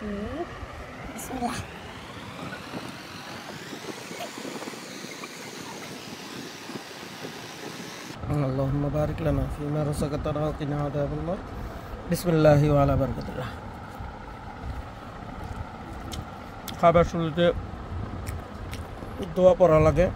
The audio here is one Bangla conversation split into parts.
বিসমিল্লাহ। اللهم بارك لنا فيما رزقتنا وقنا عذاب النار بسم الله وعلى بركة الله খাবার শুরুতে দোয়া পড়া লাগে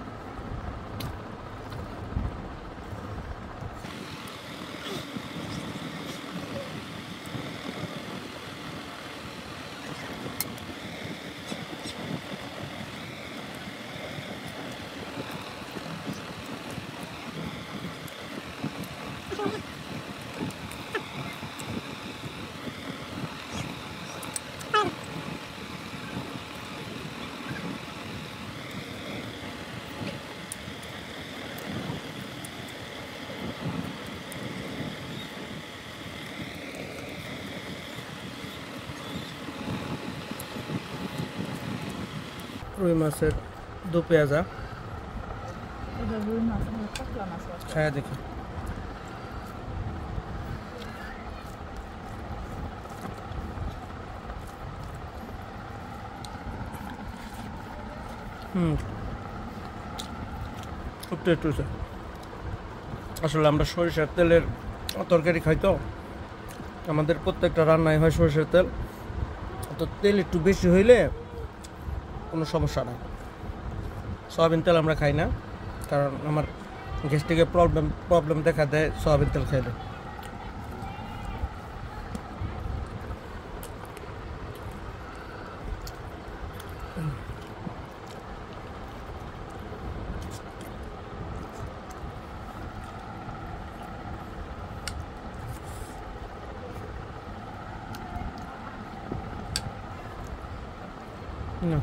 রুই মাছের দু পেঁয়াজা খায়া দেখি খুব টেস্ট হয়েছে আসলে আমরা সরিষার তেলের তরকারি খাই তো আমাদের প্রত্যেকটা রান্নায় হয় সরিষার তেল তো তেল একটু বেশি হইলে কোনো সমস্যা নাই সয়াবিন তেল আমরা খাই না কারণ আমার গ্যাস্ট্রিকের প্রবলেম দেখা দেয় সয়াবিন তেল খাইলে না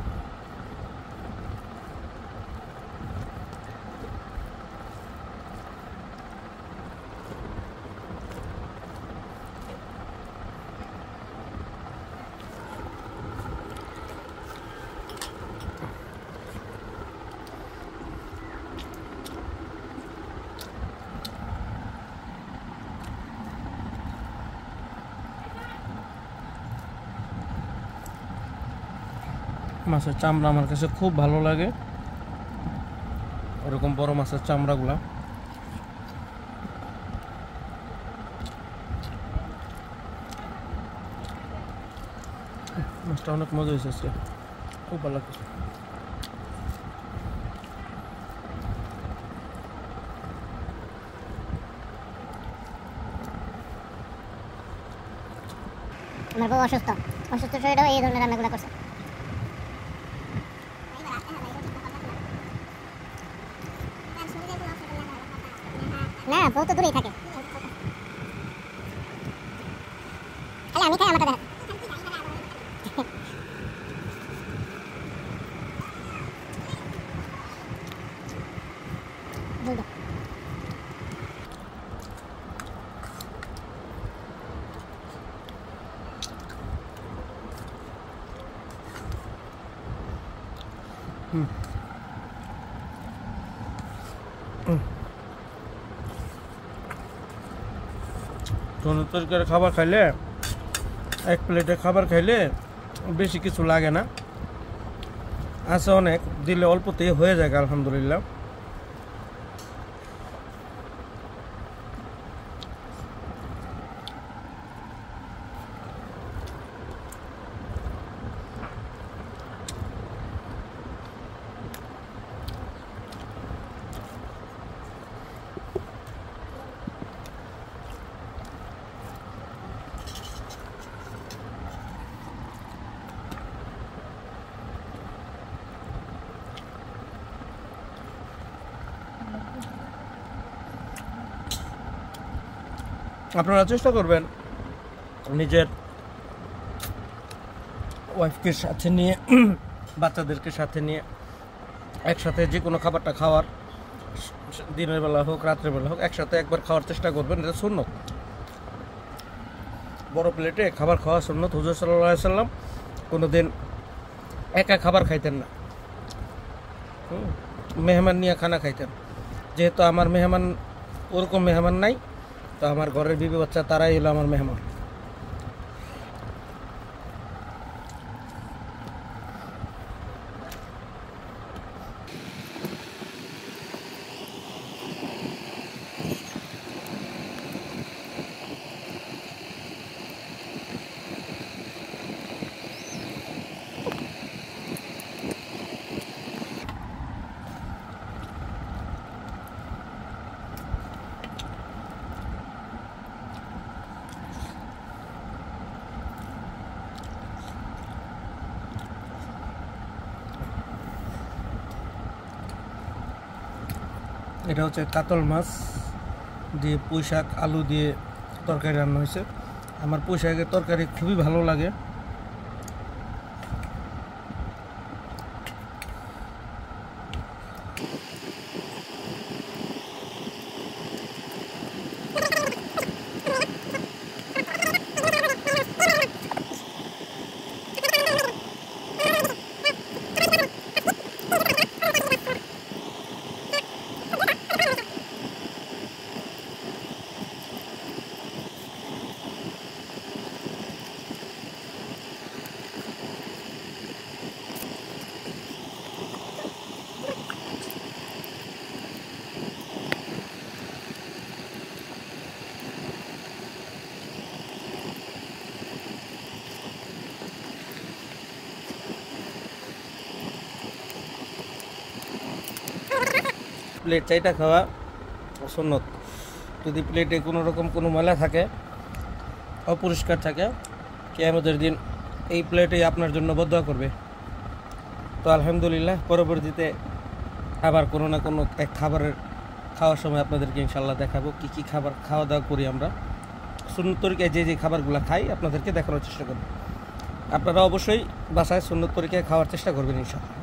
মাছের চামড়া আমার কাছে খুব ভালো লাগে ওরকম বড় মাছের চামড়াগুলা মাছটা অনেক মজা হয়েছে আজকে খুব ভালো লাগছে আমার বউ অসুস্থ শরীরেও এই ধরনের রান্নাগুলো করছে। না বউ তো দূরেই থাকে আমি খাই আমাকে দেখা তরকারি খাবার খাইলে এক প্লেটে খাবার খাইলে বেশি কিছু লাগে না আছে অনেক দিলে অল্পতেই হয়ে যায় আলহামদুলিল্লাহ আপনারা চেষ্টা করবেন নিজের ওয়াইফকে সাথে নিয়ে বাচ্চাদেরকে সাথে নিয়ে একসাথে যে কোনো খাবারটা খাওয়ার দিনের বেলা হোক রাত্রের বেলা হোক একসাথে একবার খাওয়ার চেষ্টা করবেন এটা সুন্নত বড় প্লেটে খাবার খাওয়া সুন্নত হুজুর সাল্লাল্লাহু আলাইহি সাল্লাম কোনোদিন একা খাবার খাইতেন না মেহমান নিয়ে খানা খাইতেন যেহেতু আমার মেহমান ওরকম মেহমান নাই তো আমার ঘরের বিবি বাচ্চা তারাই হলো আমার মেহমান এটা হচ্ছে কাতল মাছ দিয়ে পুঁই শাক আলু দিয়ে তরকারি রান্না হয়েছে। আমার পুঁই শাকের তরকারি খুবই ভালো লাগে। প্লেট চাইটা খাওয়া সুন্নত। যদি প্লেটে কোনো রকম কোনো ময়লা থাকে, অপরিষ্কার থাকে, কিয়ামতের দিন এই প্লেটেই আপনার জন্য বদদোয়া করবে। তো আলহামদুলিল্লাহ, পরবর্তীতে আবার কোনো না কোনো এক খাবারের খাওয়ার সময় আপনাদেরকে ইনশাল্লাহ দেখাবো কী কী খাবার খাওয়া দাওয়া করি আমরা। সুন্নত তরিকায় যে যে খাবারগুলো খাই আপনাদেরকে দেখানোর চেষ্টা করব। আপনারা অবশ্যই বাসায় সুন্নত তরিকায় খাওয়ার চেষ্টা করবেন ইনশাল্লাহ।